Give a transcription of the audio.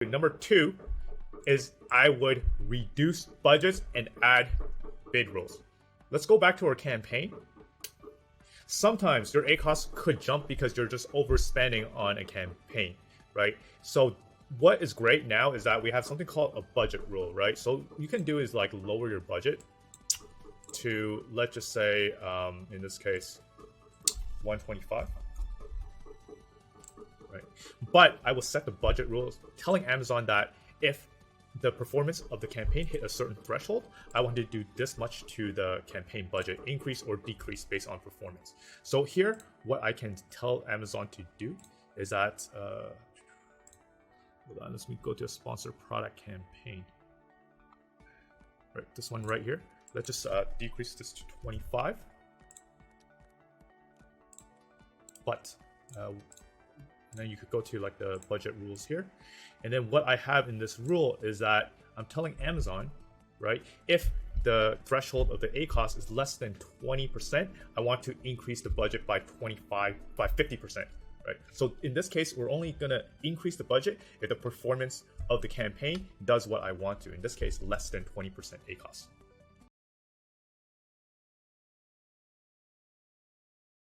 Number two is I would reduce budgets and add bid rules. Let's go back to our campaign. Sometimes your ACoS could jump because you're just overspending on a campaign, right? So what is great now is that we have something called a budget rule, right? So you can do is like lower your budget to, let's just say, in this case, 125. Right. But I will set the budget rules telling Amazon that if the performance of the campaign hit a certain threshold, I want to do this much to the campaign budget, increase or decrease based on performance. So here, what I can tell Amazon to do is that, hold on, let me go to a sponsored product campaign. Right, this one right here. Let's just decrease this to 25. But and then you could go to like the budget rules here. And then what I have in this rule is that I'm telling Amazon, right, if the threshold of the ACoS is less than 20%, I want to increase the budget by 50%, right? So in this case, we're only gonna increase the budget if the performance of the campaign does what I want to. In this case, less than 20% ACoS.